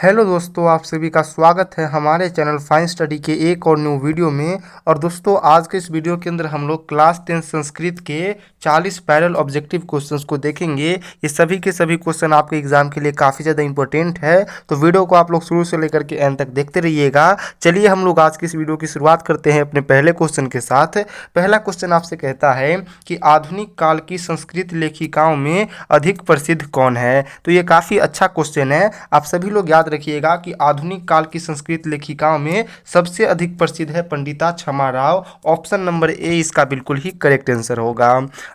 Hello दोस्तों, आप सभी का स्वागत है हमारे चैनल फाइन स्टडी के एक और न्यू वीडियो में। और दोस्तों, आज के इस वीडियो के अंदर हम लोग क्लास 10 संस्कृत के 40 पैरेलल ऑब्जेक्टिव क्वेश्चंस को देखेंगे। ये सभी के सभी क्वेश्चन आपके एग्जाम के लिए काफ़ी ज़्यादा इंपॉर्टेंट है, तो वीडियो को आप लोग शुरू से लेकर के एंड तक देखते रहिएगा। चलिए हम लोग आज की इस वीडियो की शुरुआत करते हैं अपने पहले क्वेश्चन के साथ। पहला क्वेश्चन आपसे कहता है कि आधुनिक काल की संस्कृत लेखिकाओं में अधिक प्रसिद्ध कौन है। तो ये काफ़ी अच्छा क्वेश्चन है। आप सभी लोग याद रखिएगा कि आधुनिक काल की संस्कृत लेखिकाओं में सबसे अधिक प्रसिद्ध है पंडिता क्षमा राव। ऑप्शन नंबर ए इसका बिल्कुल ही करेक्ट आंसर होगा।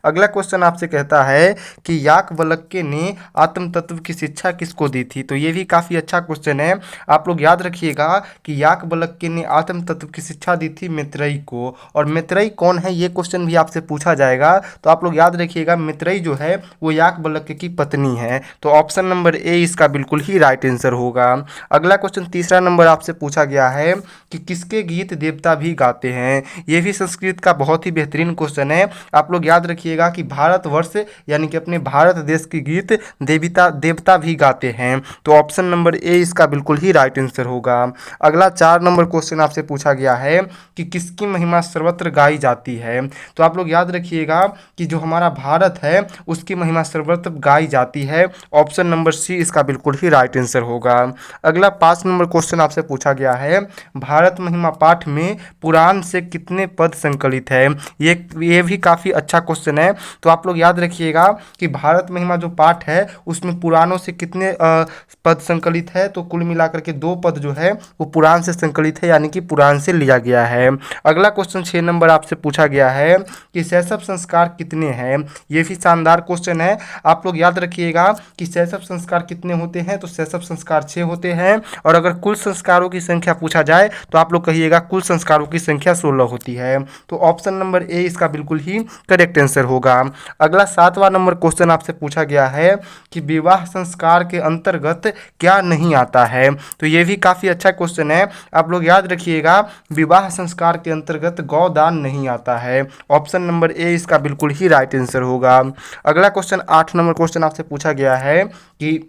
अगला क्वेश्चन आपसे कहता है कि याज्ञवल्क्य ने आत्म तत्व की शिक्षा किसको दी थी। तो ये भी काफ़ी अच्छा क्वेश्चन है। आप लोग याद रखिएगा कि याज्ञवल्क्य ने आत्म तत्व की शिक्षा दी थी मैत्रेयी को। और मैत्रेयी कौन है, ये क्वेश्चन भी आपसे पूछा जाएगा, तो आप लोग याद रखिएगा मैत्रेयी जो है वो याज्ञवल्क्य की पत्नी है। तो ऑप्शन नंबर ए इसका बिल्कुल ही राइट आंसर होगा। अगला क्वेश्चन तीसरा नंबर आपसे पूछा गया है कि किसके गीत देवता भी गाते हैं। यह भी संस्कृत का बहुत ही बेहतरीन क्वेश्चन है। आप लोग याद रखिएगा कि भारतवर्ष यानी कि अपने भारत देश के गीत देवता भी गाते हैं। तो ऑप्शन नंबर ए इसका बिल्कुल ही राइट आंसर होगा। अगला 4 नंबर क्वेश्चन आपसे पूछा गया है कि किसकी महिमा सर्वत्र गाई जाती है। तो आप लोग याद रखिएगा कि जो हमारा भारत है उसकी महिमा सर्वत्र गाई जाती है। ऑप्शन नंबर सी इसका बिल्कुल ही राइट आंसर होगा। अगला 5 नंबर क्वेश्चन आपसे पूछा गया है भारत महिमा पाठ में पुराण से कितने पद संकलित है। ये भी काफ़ी अच्छा क्वेश्चन है। तो आप लोग याद रखिएगा कि भारत महिमा जो पाठ है उसमें पुराणों से कितने पद संकलित है। तो कुल मिलाकर के 2 पद जो है वो पुराण से संकलित है, यानी कि पुराण से लिया गया है। अगला क्वेश्चन 6 नंबर आपसे पूछा गया है कि शैशव संस्कार कितने हैं। ये भी शानदार क्वेश्चन है। आप लोग याद रखिएगा कि शैशव संस्कार कितने होते हैं। तो शैशव संस्कार 6 होते हैं। और अगर कुल संस्कारों की संख्या पूछा जाए तो आप लोग कहिएगा कुल संस्कारों की संख्या 16 होती है। तो ऑप्शन नंबर ए इसका बिल्कुल ही करेक्ट आंसर होगा। अगला 7वां नंबर क्वेश्चन आपसे पूछा गया है कि विवाह संस्कार के अंतर्गत क्या नहीं आता है। तो ये भी काफ़ी अच्छा क्वेश्चन है। आप लोग याद रखिएगा विवाह संस्कार के अंतर्गत गौदान नहीं आता है। ऑप्शन नंबर ए इसका बिल्कुल ही राइट आंसर होगा। अगला क्वेश्चन 8 नंबर क्वेश्चन आपसे पूछा गया है कि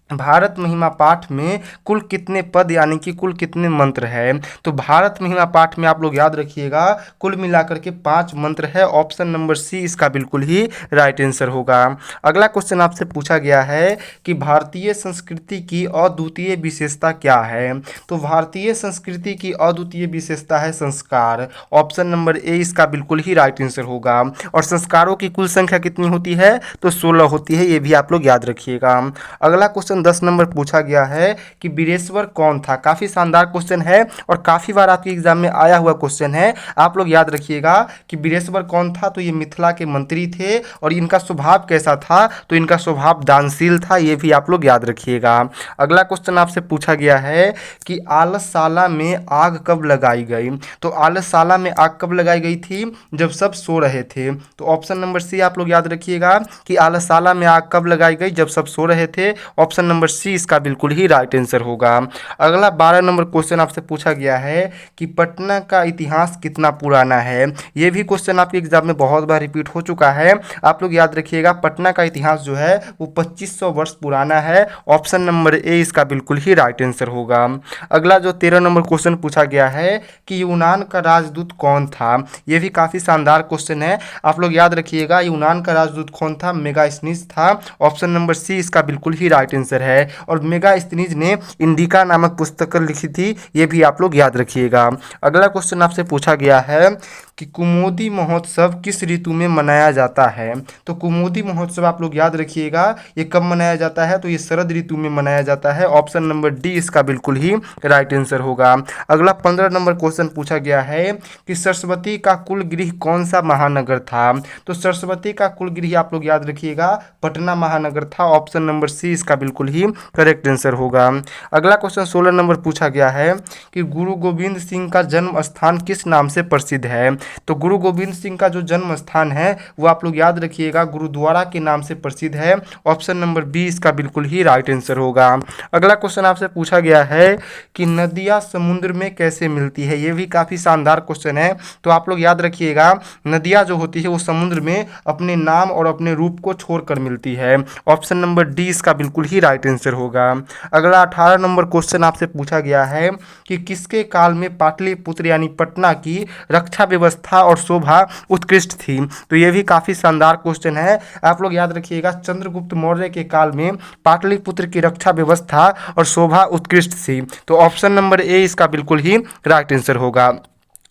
भारत महिमा पाठ में कुल कितने पद यानी कि कुल कितने मंत्र है। तो भारत महिमा पाठ में आप लोग याद रखिएगा कुल मिलाकर के 5 मंत्र है। ऑप्शन नंबर सी इसका बिल्कुल ही राइट आंसर होगा। अगला क्वेश्चन आपसे पूछा गया है कि भारतीय संस्कृति की अद्वितीय विशेषता क्या है। तो भारतीय संस्कृति की अद्वितीय विशेषता है संस्कार। ऑप्शन नंबर ए इसका बिल्कुल ही राइट आंसर होगा। और संस्कारों की कुल संख्या कितनी होती है, तो 16 होती है। ये भी आप लोग याद रखिएगा। अगला क्वेश्चन 10 नंबर पूछा गया है कि वीरेश्वर कौन था। काफ़ी शानदार क्वेश्चन है और काफ़ी बार आपके एग्जाम में आया हुआ क्वेश्चन है। आप लोग याद रखिएगा कि वीरेश्वर कौन था। तो ये मिथिला के मंत्री थे। और इनका स्वभाव कैसा था, तो इनका स्वभाव दानशील था। ये भी आप लोग याद रखिएगा। अगला क्वेश्चन आपसे पूछा गया है कि आलसशाला में आग कब लगाई गई। तो आलसशाला में आग कब लगाई गई थी, जब सब सो रहे थे। तो ऑप्शन नंबर सी आप लोग याद रखिएगा कि आलसशाला में आग कब लगाई गई, जब सब सो रहे थे। ऑप्शन नंबर सी इसका बिल्कुल ही राइट आंसर होगा। अगला 12 नंबर क्वेश्चन आपसे पूछा गया है कि पटना का इतिहास कितना पुराना है। यह भी क्वेश्चन आपके एग्जाम में बहुत बार रिपीट हो चुका है। आप लोग याद रखिएगा पटना का इतिहास जो है वो 2500 वर्ष पुराना है। ऑप्शन नंबर ए इसका बिल्कुल ही राइट आंसर होगा। अगला जो 13 नंबर क्वेश्चन पूछा गया है कि यूनान का राजदूत कौन था। यह भी काफ़ी शानदार क्वेश्चन है। आप लोग याद रखिएगा यूनान का राजदूत कौन था, मेगास्थनीज था। ऑप्शन नंबर सी इसका बिल्कुल ही राइट आंसर है। और मेगास्थनीज ने इंडिका नामक पुस्तक लिखी थी। ये भी आप लोग याद रखिएगा। अगला क्वेश्चन आपसे पूछा गया है कि कुमुदी महोत्सव किस ऋतु में मनाया जाता है। तो कुमुदी महोत्सव आप लोग याद रखिएगा ये कब मनाया जाता है, तो ये शरद ऋतु में मनाया जाता है। ऑप्शन नंबर डी इसका बिल्कुल ही राइट आंसर होगा। अगला 15 नंबर क्वेश्चन पूछा गया है कि सरस्वती का कुल गृह कौन सा महानगर था। तो सरस्वती का कुल गृह आप लोग याद रखिएगा पटना महानगर था। ऑप्शन नंबर सी इसका बिल्कुल ही करेक्ट आंसर होगा। अगला क्वेश्चन 16 नंबर पूछा गया है कि गुरु गोविंद सिंह का जन्म स्थान किस नाम से प्रसिद्ध है। तो गुरु गोविंद सिंह का जो जन्म स्थान है वो आप लोग याद रखिएगा गुरुद्वारा के नाम से प्रसिद्ध है। ऑप्शन नंबर बी इसका बिल्कुल ही राइट आंसर होगा। अगला क्वेश्चन आपसे पूछा गया है कि नदियाँ समुद्र में कैसे मिलती है। ये भी काफ़ी शानदार क्वेश्चन है। तो आप लोग याद रखिएगा नदियाँ जो होती है वो समुद्र में अपने नाम और अपने रूप को छोड़कर मिलती है। ऑप्शन नंबर डी इसका बिल्कुल ही राइट आंसर होगा। अगला 18 नंबर क्वेश्चन आपसे पूछा गया है कि किसके काल में पाटलिपुत्र यानी पटना की रक्षा व्यवस्था और शोभा उत्कृष्ट थी। तो ये भी काफ़ी शानदार क्वेश्चन है, आप लोग याद रखिएगा। चंद्रगुप्त मौर्य के काल में पाटलिपुत्र की रक्षा व्यवस्था और शोभा उत्कृष्ट थी। तो ऑप्शन नंबर ए इसका बिल्कुल ही राइट आंसर होगा।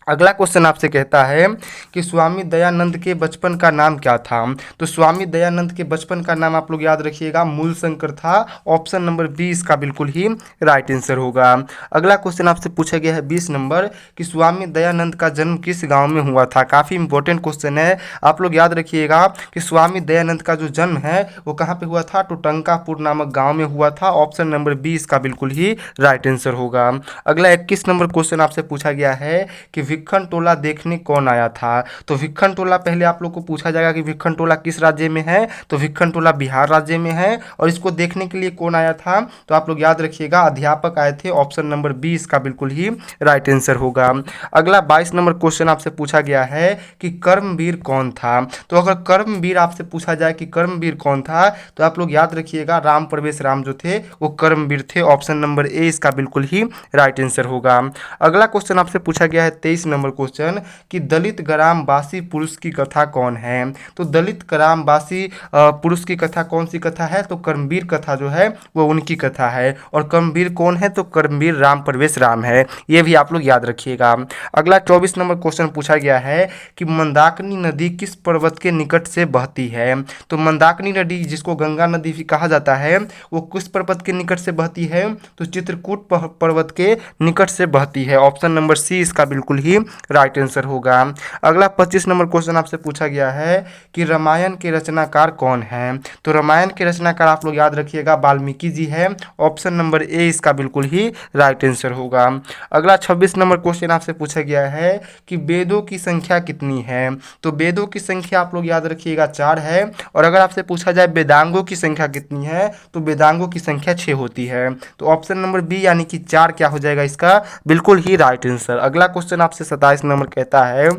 अगला क्वेश्चन आपसे कहता है कि स्वामी दयानंद के बचपन का नाम क्या था। तो स्वामी दयानंद के बचपन का नाम आप लोग याद रखिएगा मूलशंकर था। ऑप्शन नंबर बी इसका बिल्कुल ही राइट आंसर होगा। अगला क्वेश्चन आपसे पूछा गया है 20 नंबर कि स्वामी दयानंद का जन्म किस गांव में हुआ था। काफ़ी इंपॉर्टेंट क्वेश्चन है, आप लोग याद रखिएगा कि स्वामी दयानंद का जो जन्म है वो कहाँ पे हुआ था, तो टंकापुर नामक गाँव में हुआ था। ऑप्शन नंबर बी इसका बिल्कुल ही राइट आंसर होगा। अगला 21 नंबर क्वेश्चन आपसे पूछा गया है कि भिक्खन टोला देखने कौन आया था। तो भिक्खन टोला पहले आप लोग को पूछा जाएगा कि भिक्खन टोला किस राज्य में है। तो भिक्खन टोला बिहार राज्य में है। और इसको देखने के लिए कौन आया था, तो आप लोग याद रखिएगा अध्यापक आए थे। ऑप्शन नंबर बी इसका बिल्कुल ही राइट आंसर होगा। अगला 22 नंबर क्वेश्चन आपसे पूछा गया है कि कर्मवीर कौन था। तो अगर कर्मवीर आपसे पूछा जाए कि कर्मवीर कौन था, तो आप लोग याद रखिएगा राम प्रवेश राम जो थे वो कर्मवीर थे। ऑप्शन नंबर ए इसका बिल्कुल ही राइट आंसर होगा। अगला क्वेश्चन आपसे पूछा गया है 23 नंबर क्वेश्चन कि दलित ग्रामवासी पुरुष की कथा कौन है। तो दलित ग्रामवासी पुरुष की कथा कौन सी कथा है, तो कर्मवीर कथा जो है वो उनकी कथा है। और कर्मवीर कौन है, तो कर्मवीर राम प्रवेश राम है। ये भी आप लोग याद रखिएगा। अगला 24 नंबर क्वेश्चन पूछा गया है कि मंदाकिनी नदी किस पर्वत के निकट से बहती है। तो मंदाकिनी नदी जिसको गंगा नदी भी कहा जाता है वो किस पर्वत के निकट से बहती है, तो चित्रकूट पर्वत के निकट से बहती है। ऑप्शन नंबर सी इसका बिल्कुल ही राइट आंसर होगा। अगला 25 नंबर क्वेश्चन आपसे पूछा गया है कि रामायण के रचनाकार कौन है। तो रामायण के रचनाकार आप लोग याद रखिएगा वाल्मीकि जी है। ऑप्शन नंबर ए इसका बिल्कुल ही राइट आंसर होगा। अगला 26 नंबर क्वेश्चन आपसे पूछा गया है कि वेदों की संख्या कितनी है। तो वेदों की संख्या आप लोग याद रखिएगा 4 है। और अगर आपसे पूछा जाए वेदांगों की संख्या कितनी है, तो वेदांगों की संख्या 6 होती है। तो ऑप्शन नंबर बी यानी कि 4 क्या हो जाएगा इसका बिल्कुल ही राइट आंसर। अगला क्वेश्चन आपसे 27 नंबर कहता है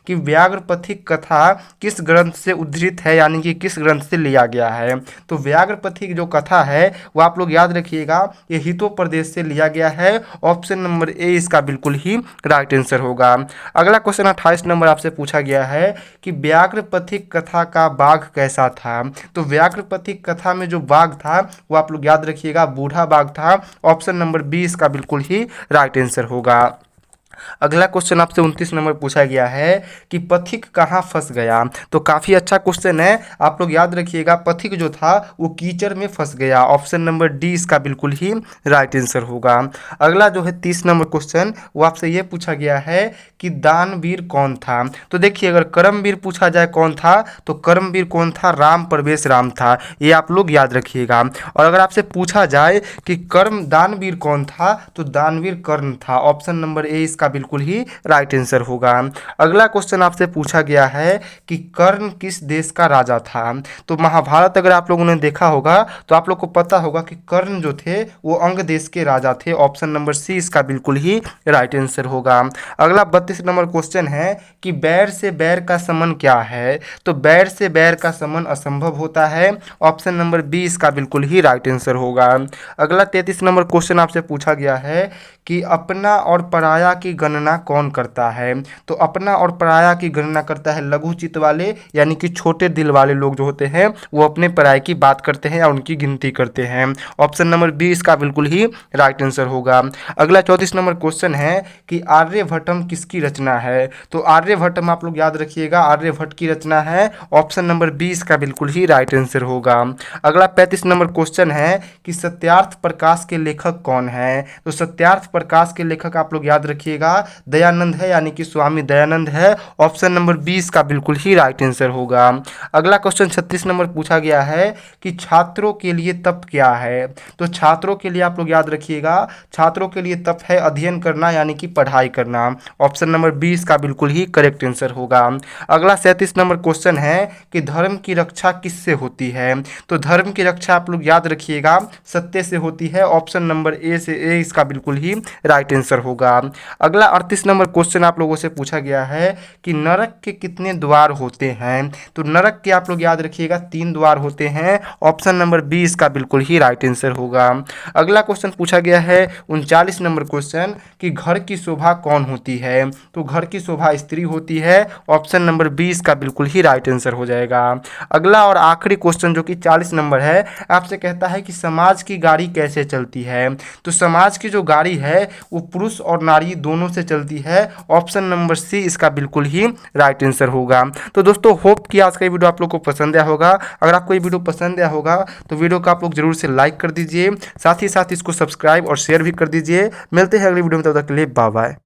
कि व्याघ्रपथिक कथा किस ग्रंथ से उद्धृत है, यानी कि किस ग्रंथ से लिया गया है। तो व्याघ्रपथिक जो कथा है वो आप लोग याद रखिएगा ये हितोपदेश से लिया गया है। ऑप्शन नंबर ए इसका बिल्कुल ही राइट आंसर होगा। अगला क्वेश्चन 28 नंबर आपसे पूछा गया है कि व्याघ्रपथिक कथा का बाघ कैसा था। तो व्याघ्रपथिक कथा में जो बाघ था वो आप लोग याद रखिएगा बूढ़ा बाघ था। ऑप्शन नंबर बी इसका बिल्कुल ही राइट आंसर होगा। अगला क्वेश्चन आपसे 29 नंबर पूछा गया है कि पथिक कहाँ फंस गया। तो काफ़ी अच्छा क्वेश्चन है, आप लोग याद रखिएगा पथिक जो था वो कीचड़ में फंस गया। ऑप्शन नंबर डी इसका बिल्कुल ही राइट आंसर होगा। अगला जो है 30 नंबर क्वेश्चन वो आपसे ये पूछा गया है कि दानवीर कौन था। तो देखिए अगर कर्मवीर पूछा जाए कौन था, तो कर्मवीर कौन था, राम प्रवेश राम था। ये आप लोग याद रखिएगा। और अगर आपसे पूछा जाए कि कर्म दानवीर कौन था, तो दानवीर कर्ण था। ऑप्शन नंबर ए इसका बिल्कुल ही राइट आंसर होगा। अगला क्वेश्चन आपसे पूछा गया है कि कर्ण किस देश का राजा था। तो महाभारत अगर आप लोगों ने देखा होगा तो आप लोग को पता होगा कि कर्ण जो थे वो अंग देश के राजा थे। ऑप्शन नंबर सी इसका बिल्कुल ही राइट आंसर होगा। अगला 32 नंबर क्वेश्चन है कि बैर से बैर का समन क्या है। तो बैर से बैर का समन असंभव होता है। ऑप्शन नंबर बी इसका बिल्कुल ही राइट आंसर होगा। अगला 33 नंबर क्वेश्चन आपसे पूछा गया है कि अपना और पराया की गणना कौन करता है। तो अपना और पराया की गणना करता है लघु चित्त वाले, यानी कि छोटे दिल वाले लोग जो होते हैं वो अपने पराये की बात करते हैं या उनकी गिनती करते हैं। ऑप्शन नंबर बी इसका बिल्कुल ही राइट आंसर होगा। अगला 34 नंबर क्वेश्चन है कि आर्यभट्टम किसकी रचना है। तो आर्यभट्टम आप लोग याद रखिएगा आर्यभट्ट की रचना है। ऑप्शन नंबर बी इसका बिल्कुल ही राइट आंसर होगा। अगला 35 नंबर क्वेश्चन है कि सत्यार्थ प्रकाश के लेखक कौन है। तो सत्यार्थ प्रकाश के लेखक आप लोग याद रखिएगा दयानंद है, यानी कि स्वामी दयानंद है। ऑप्शन नंबर 20 का बिल्कुल ही राइट आंसर होगा। अगला क्वेश्चन 36 नंबर पूछा गया है कि छात्रों के लिए तप क्या है। तो छात्रों के लिए आप लोग याद रखिएगा छात्रों के लिए तप है अध्ययन करना, यानी कि पढ़ाई करना। ऑप्शन नंबर 20 का बिल्कुल ही करेक्ट आंसर होगा। अगला 37 नंबर क्वेश्चन है कि धर्म की रक्षा किससे होती है। तो धर्म की रक्षा आप लोग याद रखिएगा सत्य से होती है। ऑप्शन नंबर ए इसका बिल्कुल ही राइट आंसर होगा। अगला 38 नंबर क्वेश्चन आप लोगों से पूछा गया है कि नरक के कितने द्वार होते हैं। तो नरक के आप लोग याद रखिएगा 3 द्वार होते हैं। ऑप्शन नंबर बी इसका बिल्कुल ही राइट आंसर होगा। अगला क्वेश्चन पूछा गया है 39 नंबर क्वेश्चन कि घर की शोभा कौन होती है। तो घर की शोभा स्त्री होती है। ऑप्शन नंबर बी इसका बिल्कुल ही राइट आंसर हो जाएगा। अगला और आखिरी क्वेश्चन जो कि 40 नंबर है, आपसे कहता है कि समाज की गाड़ी कैसे चलती है। तो समाज की जो गाड़ी है वो पुरुष और नारी दोनों से चलती है। ऑप्शन नंबर सी इसका बिल्कुल ही राइट आंसर होगा। तो दोस्तों होप कि आज का वीडियो आप लोग को पसंद आया होगा। अगर आपको ये वीडियो पसंद आया होगा तो वीडियो को आप लोग जरूर से लाइक कर दीजिए, साथ ही साथ इसको सब्सक्राइब और शेयर भी कर दीजिए। मिलते हैं अगली वीडियो में, तब तक के लिए बाय बाय।